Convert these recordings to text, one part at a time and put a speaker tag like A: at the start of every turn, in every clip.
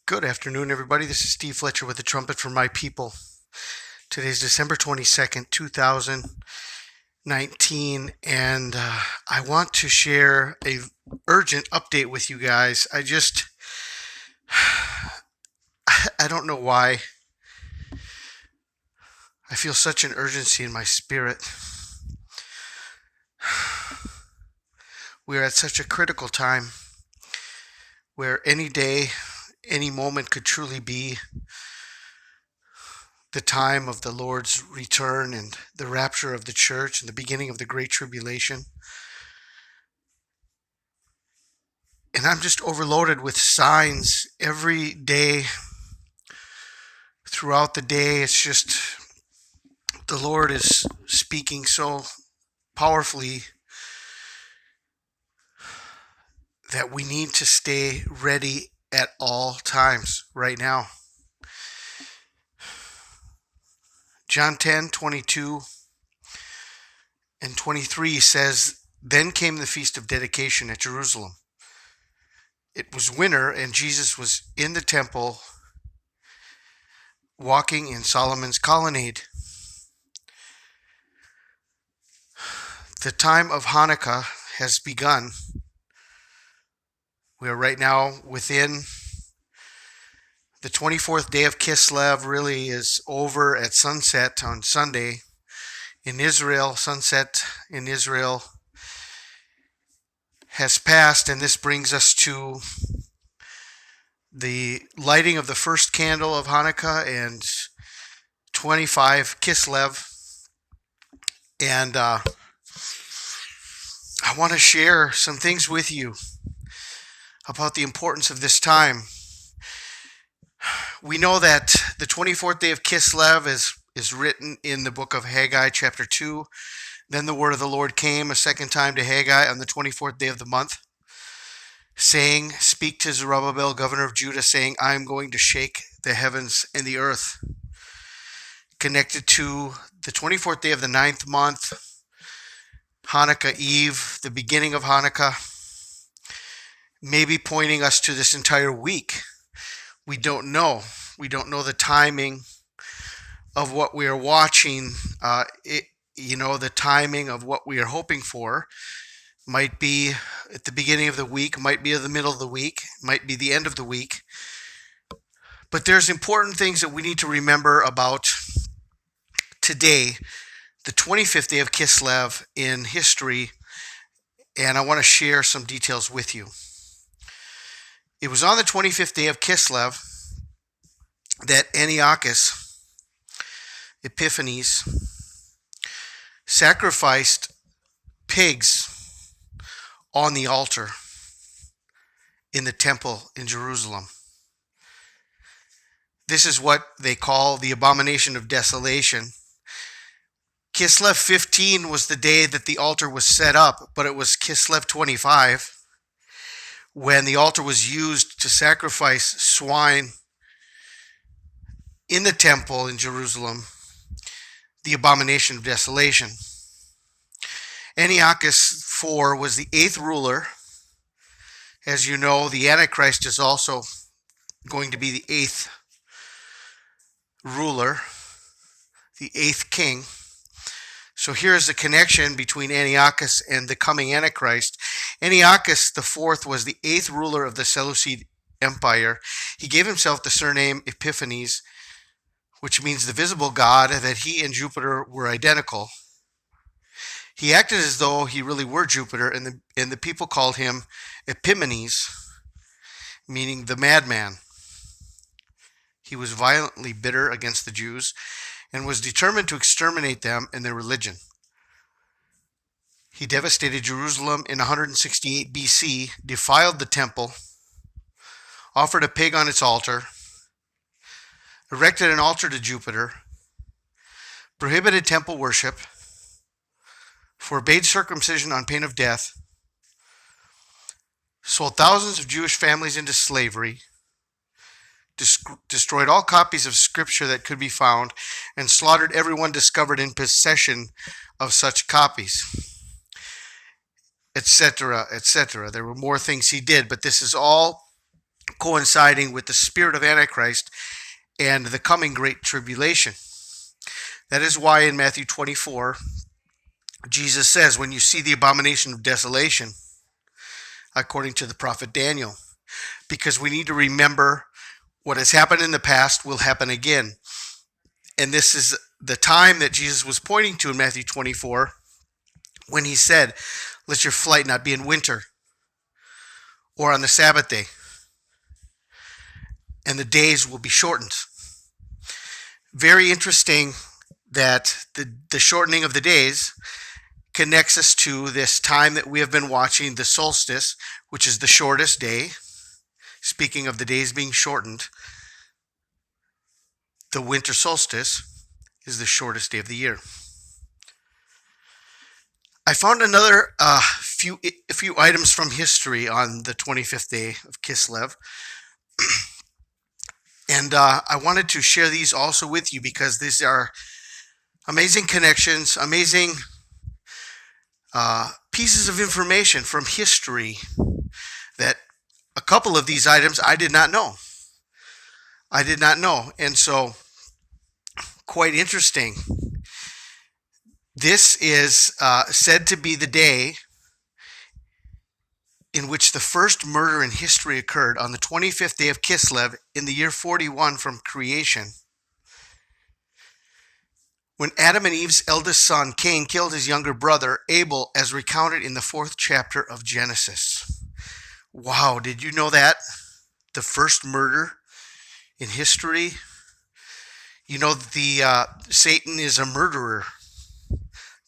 A: Good afternoon, everybody. This is Steve Fletcher with the Trumpet for My People. Today's December 22nd, 2019, and I want to share a urgent update with you guys. I don't know why. I feel such an urgency in my spirit. We are at such a critical time where any day, any moment could truly be the time of the Lord's return and the rapture of the church and the beginning of the Great Tribulation. And I'm just overloaded with signs every day. Throughout the day, it's just the Lord is speaking so powerfully that we need to stay ready at all times right now. John 10:22 and 23 says, "Then came the feast of dedication at Jerusalem. It was winter, and Jesus was in the temple walking in Solomon's colonnade." The time of Hanukkah has begun. We are right now within the 24th day of Kislev. Really is over at sunset on Sunday in Israel. Sunset in Israel has passed, and this brings us to the lighting of the first candle of Hanukkah and 25 Kislev. And I want to share some things with you about the importance of this time. We know that the 24th day of Kislev is written in the book of Haggai, chapter 2. Then the word of the Lord came a second time to Haggai on the 24th day of the month, saying, "Speak to Zerubbabel, governor of Judah, saying, I am going to shake the heavens and the earth." Connected to the 24th day of the 9th month, Hanukkah Eve, the beginning of Hanukkah, maybe pointing us to this entire week. We don't know. We don't know the timing of what we are watching. The timing of what we are hoping for might be at the beginning of the week, might be at the middle of the week, might be the end of the week. But there's important things that we need to remember about today, the 25th day of Kislev in history, and I want to share some details with you. It was on the 25th day of Kislev that Antiochus Epiphanes sacrificed pigs on the altar in the temple in Jerusalem. This is what they call the abomination of desolation. Kislev 15 was the day that the altar was set up, but it was Kislev 25 when the altar was used to sacrifice swine in the temple in Jerusalem, the abomination of desolation. Antiochus IV was the 8th ruler. As you know, the Antichrist is also going to be the 8th ruler, the 8th king. So here's the connection between Antiochus and the coming Antichrist. Antiochus IV was the 8th ruler of the Seleucid Empire. He gave himself the surname Epiphanes, which means the visible God, that he and Jupiter were identical. He acted as though he really were Jupiter, and the people called him Epimanes, meaning the madman. He was violently bitter against the Jews and was determined to exterminate them and their religion. He devastated Jerusalem in 168 BC, defiled the temple, offered a pig on its altar, erected an altar to Jupiter, prohibited temple worship, forbade circumcision on pain of death, sold thousands of Jewish families into slavery, destroyed all copies of scripture that could be found, and slaughtered everyone discovered in possession of such copies, etc., etc. There were more things he did, but this is all coinciding with the spirit of Antichrist and the coming great tribulation. That is why in Matthew 24, Jesus says, when you see the abomination of desolation, according to the prophet Daniel, because we need to remember what has happened in the past will happen again. And this is the time that Jesus was pointing to in Matthew 24 when he said, let your flight not be in winter or on the Sabbath day, and the days will be shortened. Very interesting that the shortening of the days connects us to this time that we have been watching, the solstice, which is the shortest day. Speaking of the days being shortened, the winter solstice is the shortest day of the year. I found another few items from history on the 25th day of Kislev. And I wanted to share these also with you because these are amazing connections, amazing pieces of information from history that a couple of these items I did not know. And so, quite interesting. This is said to be the day in which the first murder in history occurred on the 25th day of Kislev in the year 41 from creation, when Adam and Eve's eldest son, Cain, killed his younger brother, Abel, as recounted in the 4th chapter of Genesis. Wow, did you know that? The first murder in history. You know, Satan is a murderer,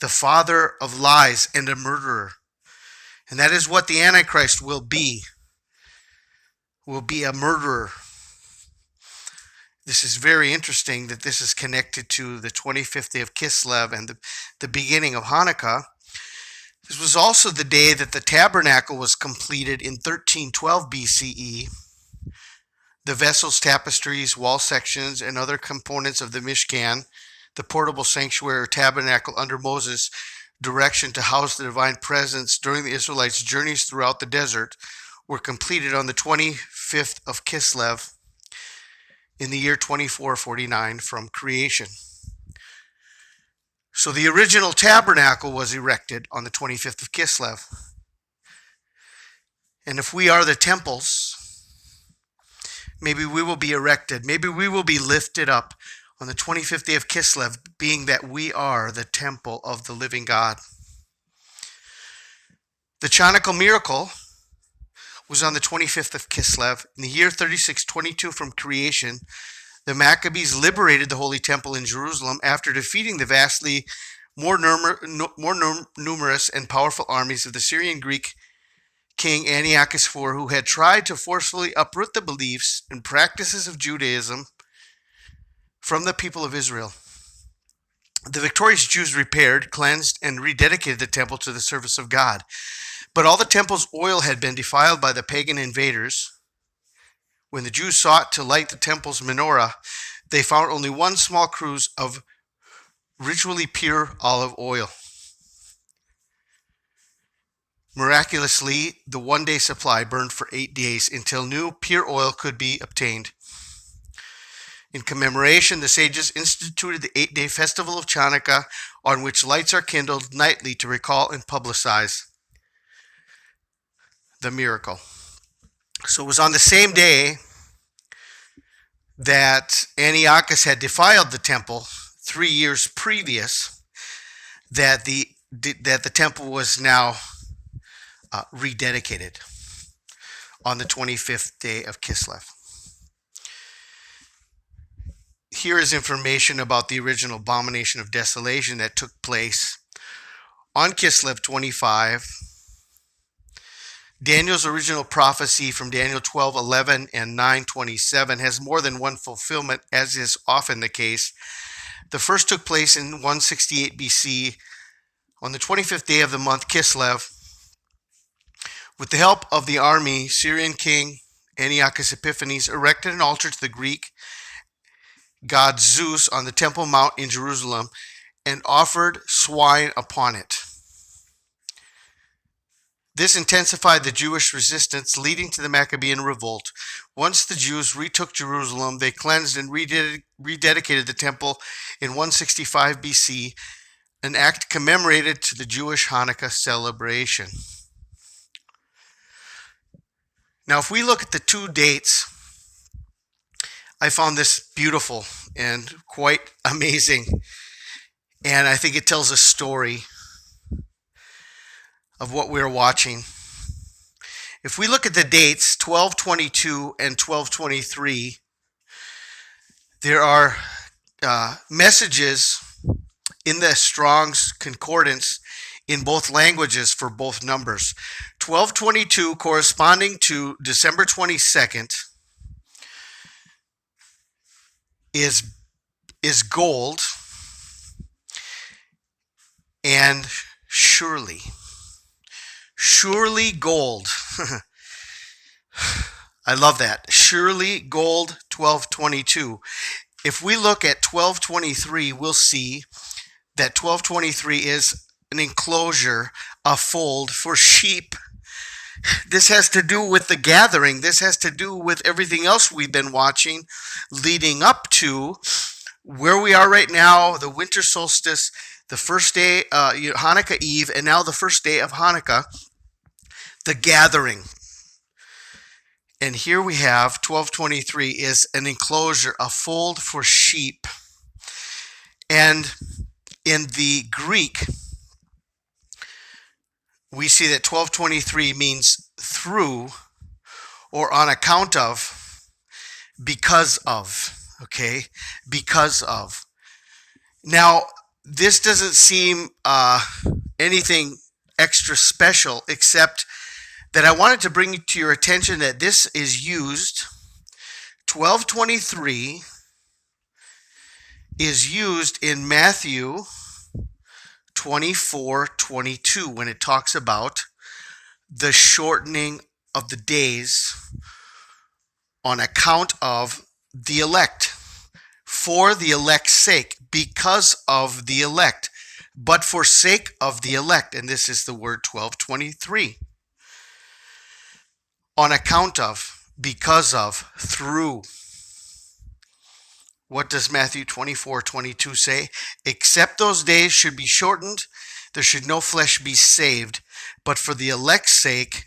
A: the father of lies and a murderer. And that is what the Antichrist will be a murderer. This is very interesting that this is connected to the 25th day of Kislev and the beginning of Hanukkah. This was also the day that the tabernacle was completed in 1312 BCE. The vessels, tapestries, wall sections, and other components of the Mishkan, the portable sanctuary or tabernacle under Moses' direction to house the divine presence during the Israelites' journeys throughout the desert, were completed on the 25th of Kislev in the year 2449 from creation. So the original tabernacle was erected on the 25th of Kislev. And if we are the temples, maybe we will be erected, maybe we will be lifted up on the 25th day of Kislev, being that we are the temple of the living God. The Chanukah miracle was on the 25th of Kislev. In the year 3622 from creation, the Maccabees liberated the Holy Temple in Jerusalem after defeating the vastly more numerous and powerful armies of the Syrian Greek king Antiochus IV, who had tried to forcefully uproot the beliefs and practices of Judaism from the people of Israel. The victorious Jews repaired, cleansed, and rededicated the temple to the service of God. But all the temple's oil had been defiled by the pagan invaders. When the Jews sought to light the temple's menorah, they found only one small cruse of ritually pure olive oil. Miraculously, the one-day supply burned for 8 days until new pure oil could be obtained. In commemoration, the sages instituted the 8-day festival of Chanukah, on which lights are kindled nightly to recall and publicize the miracle. So it was on the same day that Antiochus had defiled the temple 3 years previous that the temple was now rededicated on the 25th day of Kislev. Here is information about the original abomination of desolation that took place on Kislev 25. Daniel's original prophecy from Daniel 12:11 and 9:27 has more than one fulfillment, as is often the case. The first took place in 168 BC on the 25th day of the month Kislev. With the help of the army, Syrian king Antiochus Epiphanes erected an altar to the Greek god Zeus on the Temple Mount in Jerusalem and offered swine upon it. This intensified the Jewish resistance, leading to the Maccabean revolt, Once the Jews retook Jerusalem, they cleansed and rededicated the temple in 165 BC, an act commemorated to the Jewish Hanukkah celebration. Now, if we look at the two dates, I found this beautiful and quite amazing. And I think it tells a story of what we're watching. If we look at the dates, 1222 and 1223, there are messages in the Strong's Concordance in both languages for both numbers. 1222 corresponding to December 22nd is gold, and surely gold. I love that. Surely gold, 1222. If we look at 1223, we'll see that 1223 is an enclosure, a fold for sheep. This has to do with the gathering. This has to do with everything else we've been watching leading up to where we are right now, the winter solstice, the first day, Hanukkah Eve, and now the first day of Hanukkah, the gathering. And here we have 1223 is an enclosure, a fold for sheep. And in the Greek, we see that 1223 means through or on account of, because of, okay? Because of. Now, this doesn't seem anything extra special, except that I wanted to bring to your attention that this is used, 1223 is used in Matthew 24:22 when it talks about the shortening of the days on account of the elect, for the elect's sake, because of the elect, but for sake of the elect. And this is the word 1223. On account of, because of, through. What does Matthew 24:22 say? Except those days should be shortened, there should no flesh be saved, but for the elect's sake,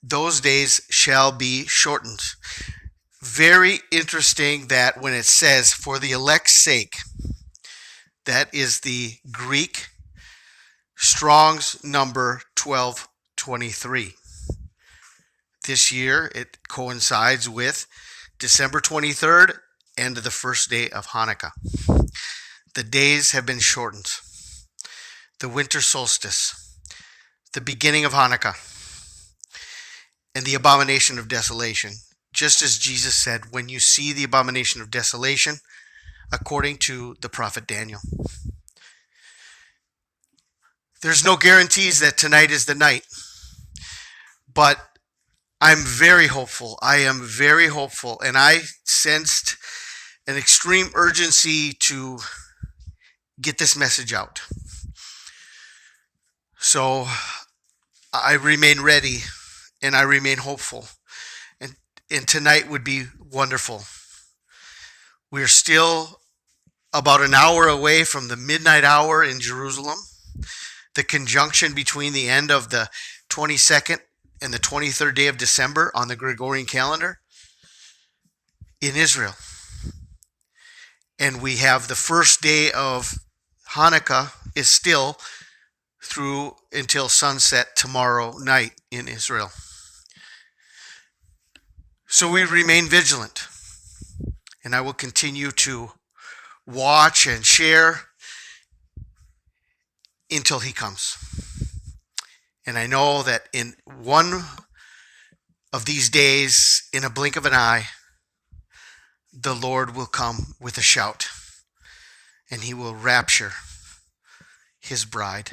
A: those days shall be shortened. Very interesting that when it says for the elect's sake, that is the Greek Strong's number 1223. This year, it coincides with December 23rd and the first day of Hanukkah. The days have been shortened. The winter solstice, the beginning of Hanukkah, and the abomination of desolation. Just as Jesus said, when you see the abomination of desolation, according to the prophet Daniel. There's no guarantees that tonight is the night, but I'm very hopeful. I am very hopeful, and I sensed an extreme urgency to get this message out. So I remain ready, and I remain hopeful, and tonight would be wonderful. We're still about an hour away from the midnight hour in Jerusalem, the conjunction between the end of the 22nd and the 23rd day of December on the Gregorian calendar in Israel. And we have the first day of Hanukkah is still through until sunset tomorrow night in Israel. So we remain vigilant, and I will continue to watch and share until he comes. And I know that in one of these days, in a blink of an eye, the Lord will come with a shout, and he will rapture his bride.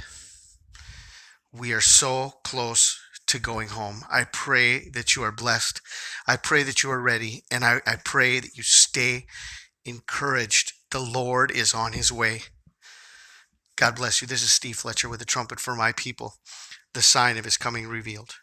A: We are so close to going home. I pray that you are blessed. I pray that you are ready, and I pray that you stay encouraged. The Lord is on his way. God bless you. This is Steve Fletcher with the trumpet for my people, the sign of his coming revealed.